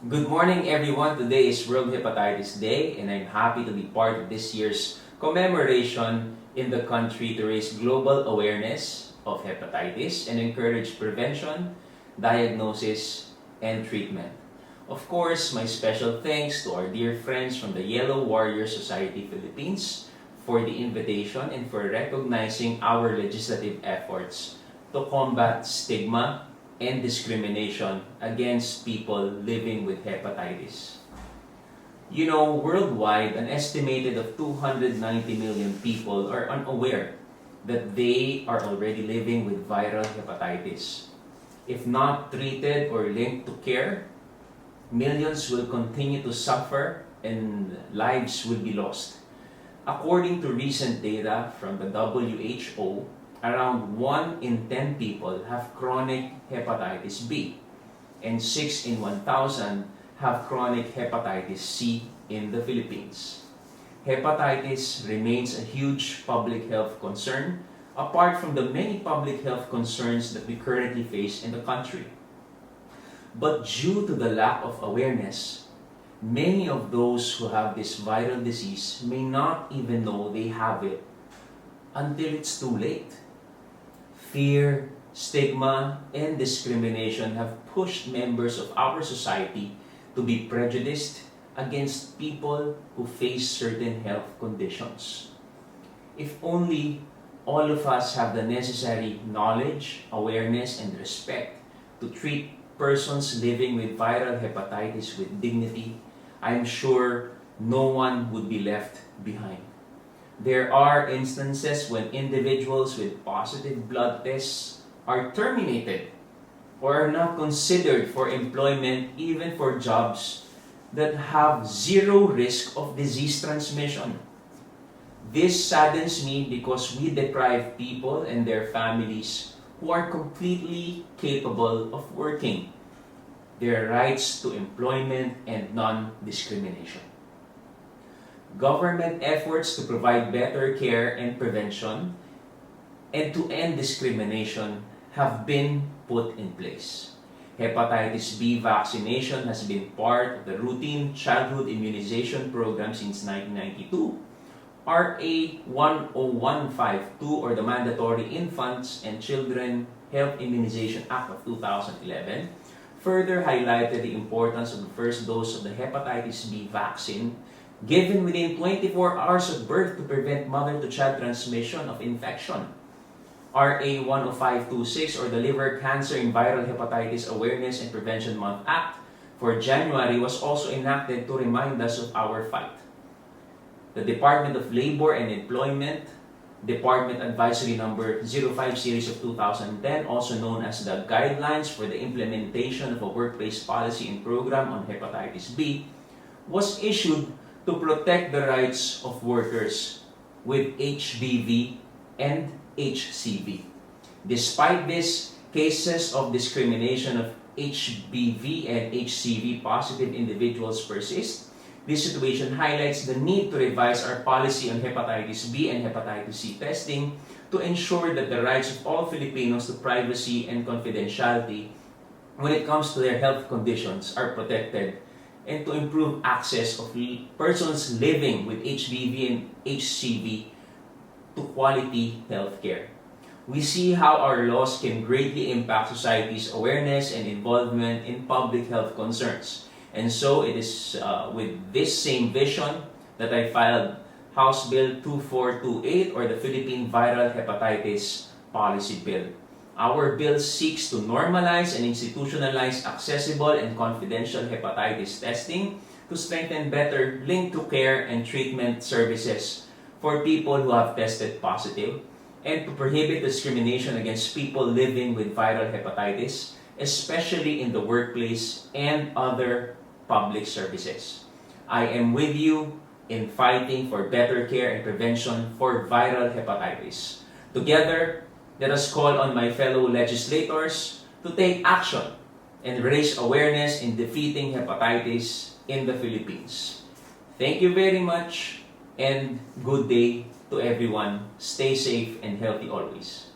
Good morning, everyone. Today is World Hepatitis Day, and I'm happy to be part of this year's commemoration in the country to raise global awareness of hepatitis and encourage prevention, diagnosis, and treatment. Of course, my special thanks to our dear friends from the Yellow Warrior Society Philippines for the invitation and for recognizing our legislative efforts to combat stigma and discrimination against people living with hepatitis. You know, worldwide, an estimated of 290 million people are unaware that they are already living with viral hepatitis. If not treated or linked to care, millions will continue to suffer and lives will be lost. According to recent data from the WHO, around 1 in 10 people have chronic hepatitis B, and 6 in 1,000 have chronic hepatitis C in the Philippines. Hepatitis remains a huge public health concern, apart from the many public health concerns that we currently face in the country. But due to the lack of awareness, many of those who have this viral disease may not even know they have it until it's too late. Fear, stigma, and discrimination have pushed members of our society to be prejudiced against people who face certain health conditions. If only all of us have the necessary knowledge, awareness, and respect to treat persons living with viral hepatitis with dignity, I'm sure no one would be left behind. There are instances when individuals with positive blood tests are terminated or are not considered for employment even for jobs that have zero risk of disease transmission. This saddens me because we deprive people and their families who are completely capable of working their rights to employment and non-discrimination. Government efforts to provide better care and prevention and to end discrimination have been put in place. Hepatitis B vaccination has been part of the routine childhood immunization program since 1992. RA 10152, or the Mandatory Infants and Children Health Immunization Act of 2011, further highlighted the importance of the first dose of the hepatitis B vaccine given within 24 hours of birth to prevent mother-to-child transmission of infection. RA 10526, or the Liver Cancer and Viral Hepatitis Awareness and Prevention Month Act for January, was also enacted to remind us of our fight. The Department of Labor and Employment, Department Advisory Number 05 Series of 2010, also known as the Guidelines for the Implementation of a Workplace Policy and Program on Hepatitis B, was issued to protect the rights of workers with HBV and HCV. Despite this, cases of discrimination of HBV and HCV positive individuals persist. This situation highlights the need to revise our policy on hepatitis B and hepatitis C testing to ensure that the rights of all Filipinos to privacy and confidentiality when it comes to their health conditions are protected, and to improve access of persons living with HBV and HCV to quality health care. We see how our laws can greatly impact society's awareness and involvement in public health concerns. And so it is with this same vision that I filed House Bill 2428, or the Philippine Viral Hepatitis Policy Bill. Our bill seeks to normalize and institutionalize accessible and confidential hepatitis testing to strengthen better link to care and treatment services for people who have tested positive, and to prohibit discrimination against people living with viral hepatitis, especially in the workplace and other public services. I am with you in fighting for better care and prevention for viral hepatitis. Together, let us call on my fellow legislators to take action and raise awareness in defeating hepatitis in the Philippines. Thank you very much, and good day to everyone. Stay safe and healthy always.